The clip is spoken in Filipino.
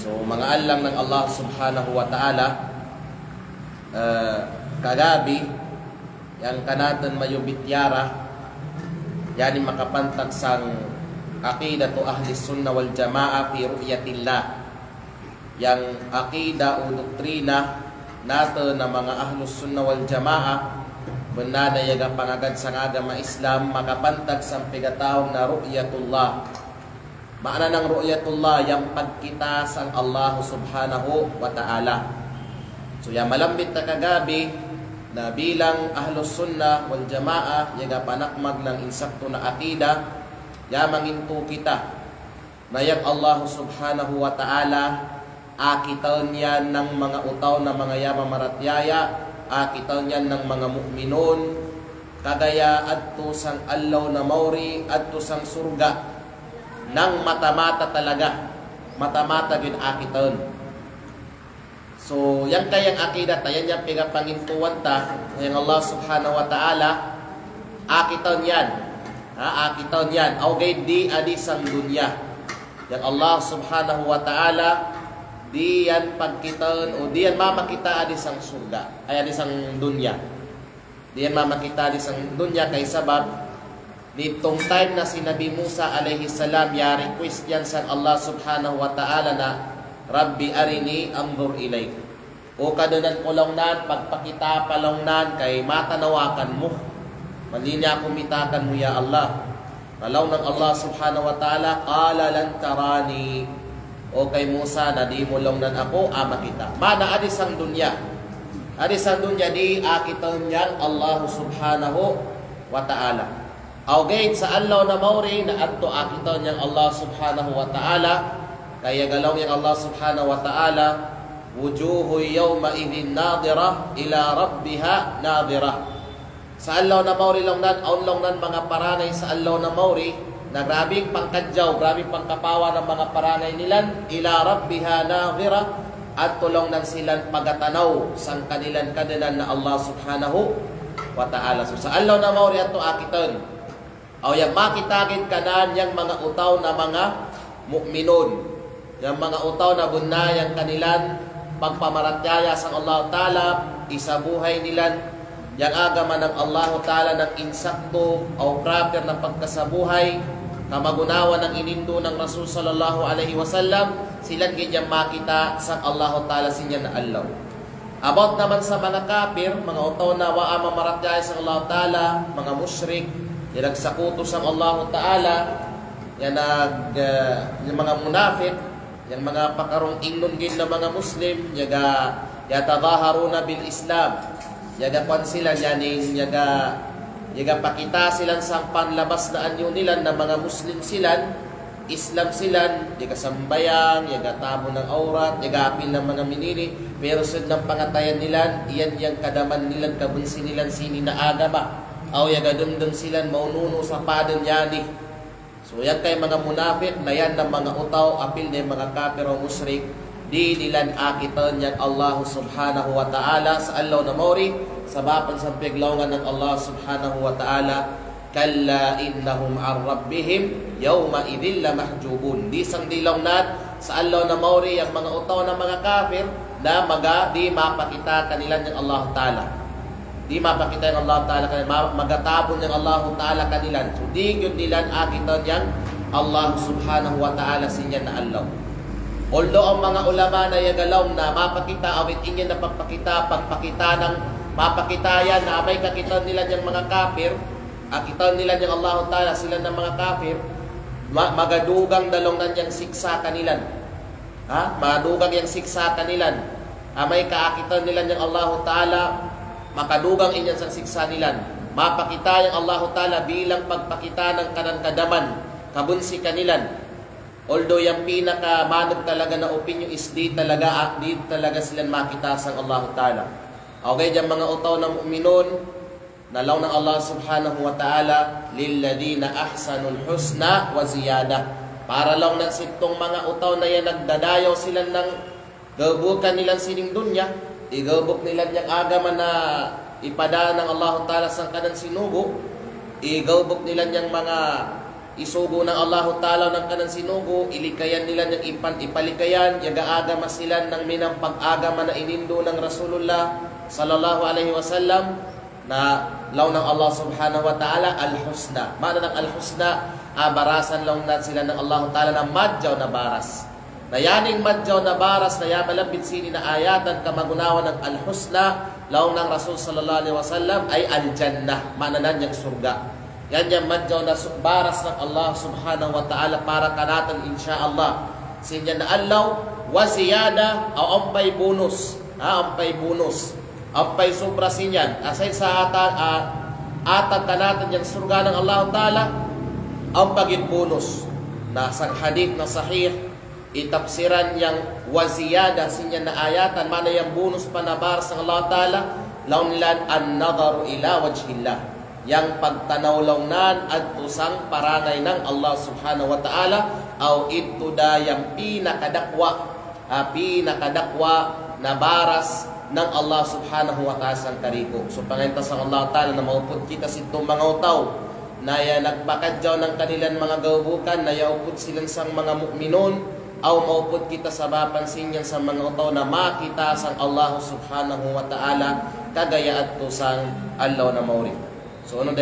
So mga alam ng Allah subhanahu wa ta'ala, kagabi yang kanatan mayubityara yani makapantag sang aqidatu ahli sunnah wal jamaa fi ru'yatillah, yang aqida o doktrina nato na mga ahli sunnah wal jamaa benada yaga pangagad sang agama Islam makapantag sang pigatawag na ru'yatullah. Maana ng ru'yatullah yang pagkita sang Allah subhanahu wa ta'ala. So yang malambit na kagabi na bilang ahlus sunnah wal jamaa yaga panakmag ng insakto na akida yamang into kita na yang Allah subhanahu wa ta'ala akitan yan ng mga utaw na mga yamang maratyaya, akitan yan ng mga mu'minun kagaya adto sang allaw na mauri adto sang surga ng mata-mata talaga, mata-mata gid akitan. So, yan kayang akida, yan yung pigapangintuwan ta, yung Allah subhanahu wa ta'ala, akiton yan. Akiton yan. Okay, di adi sang dunya. Yang Allah subhanahu wa ta'ala, di yan pagkiton, o di yan mamakita adi sang surga, ay adi sang dunya. Di yan mamakita adi sang dunya, kay sabab, nitong time na si Nabi Musa alayhi salam, ya request yan sa Allah subhanahu wa ta'ala na, Rabbi arini anzur ilayk. O kadunan kulongnan, pagpakita palongnan kay matanawakan mo. Malinya kumitakan mo ya Allah. Malaw ng Allah subhanahu wa ta'ala, qala lan tarani. O kay Musa na di mo longnan ako, makita. Mana adis ang dunya. Adis ang dunya di akiton yan Allah subhanahu wa ta'ala. Awgate sa Allah na mauri na adto akiton yan Allah subhanahu wa ta'ala. Kaya galaw yang Allah subhanahu wa ta'ala, wujuhu yawma idhin nadira ila rabbiha nadira. Sa Allah na mauri longnan, aunlongnan mga paranay sa Allah na mauri, na grabing pangkadyaw, grabing pangkapawa ng mga paranay nilan, ila rabbiha nadira, at tulongnan silang pagatanaw sang kanilang kanilan na Allah subhanahu wa ta'ala. So sa Allah na mauri ato akiton, o yang makitagin kanan yang mga utaw na mga mu'minun, yung mga utaw na bunayang kanilan pagpamaratyaya sa Allah Ta'ala, isabuhay nilan, yung agaman ng Allah Ta'ala ng insakto o proper na pagkasabuhay, kamagunawa ng inindo ng Rasul Sallallahu Alaihi Wasallam, silang ganyan makita sa Allah Ta'ala sinya na Allah. About naman sa mga kafir, mga utaw na waa mamaratyaya sa Allah Ta'ala, mga musyrik, yung nagsakuto sa Allah Ta'ala, yung mga munafik, yung mga pakarong inunggin na mga Muslim, yatadaharuna bil Islam, yaga kwan sila yaning yaga pakita silang sang panlabas na anyo nila na mga Muslim silan, Islam silan, yaga sambayang, yaga tamo ng aurat, yaga apil ng mga minini, pero sud ng pangatayan nila, iyan yang kadaman nilan kabunsi nilan sini na agama, aw yaga dumdum silan maununo sa padan yani. So yan kay mga munafik na yan ng mga utaw, apil na mga kafir o musyrik, di nilan akiton yan Allah subhanahu wa ta'ala sa Allah na mauri, sabapan sa piglawngan ng Allah subhanahu wa ta'ala, kalla innahum an rabbihim yawma idhin la mahjubun. Di sang dilawnan sa Allah na mauri ang mga utaw ng mga kafir na di mapakita kanilan ng Allah ta'ala. Di mapakita yung Allah Ta'ala kanilan, magatabon yung Allah Ta'ala kanilan. So di yun nilan akiton yan Allah subhanahu wa ta'ala sinya na Allah. Although ang mga ulama na yagalaw na mapakita, awit inyo na pagpakita ng mapakita yan na may kakitan nila yung mga kafir, akitan nila yung Allah Ta'ala sila ng mga kafir, magadugang dalong nanyang siksa kanilan. Magadugang yung siksa kanilan. May kaakitan nila yung Allah Ta'ala, makadugang inyan sa siksa nilan. Mapakita yung Allah Ta'ala bilang pagpakita ng kanang-kadaman, kabunsi kanilan. Although yung pinaka-manog talaga na opinion is di talaga silang makita sa Allah Ta'ala. Okay, dyan mga utaw ng mu'minun, nalaw ng Allah Subhanahu wa Ta'ala, lilladina ahsanul husna wa ziyada. Para lang ng sitong mga utaw na yan, nagdadayaw sila ng gabukan nilang sining dunya, igabok nila niyang agaman na ipada ng Allah Ta'ala sa kanan sinugo, igabok nila niyang mga isugo ng Allah Ta'ala ng kanang sinugo, ilikayan nila ng ipalikayan, yaga-agama sila ng minang pag-agama na inindo ng Rasulullah sallallahu alaihi wasallam na law ng Allah subhanahu wa ta'ala al-husna. Mana ng al-husna, barasan law na sila ng Allah Ta'ala na madjaw na baras. Na yaning madjaw na baras na yamalapit sini na ayatan kamagunawa ng al-husna law ng Rasul sallallahu alaihi wasallam ay al-jannah. Mana na niyang surga. Yan yung madjaw na baras ng Allah subhanahu wa ta'ala para kanatan insyaallah. Sinya na allaw wa ziyada o ampay bonus. Ampay bonus. Ampay sobra sinyan. Asay sa atag kanatan yung surga ng Allah ta'ala ang pagit bonus. Nasa hadith na sahih itapsiran yang wa ziyada sinya na ayatan mana yung bonus pa na baras ng Allah ta'ala law nilan an-nadharu ila wajhillah. Yang pagtanawlawnan at tusang paranay ng Allah subhanahu wa ta'ala au ito da yang pinakadakwa na baras ng Allah subhanahu wa ta'ala sang kariko. So pangintas ang Allah ta'ala na maupod kita sitong mga utaw na nagpakadyaw ng kanilang mga gawbukan na yaupod silang sang mga mu'minon au maupod kita sa mapansin yan sa mga utaw na makita sang Allah subhanahu wa ta'ala kagaya at tusang Allah na mauri. So ano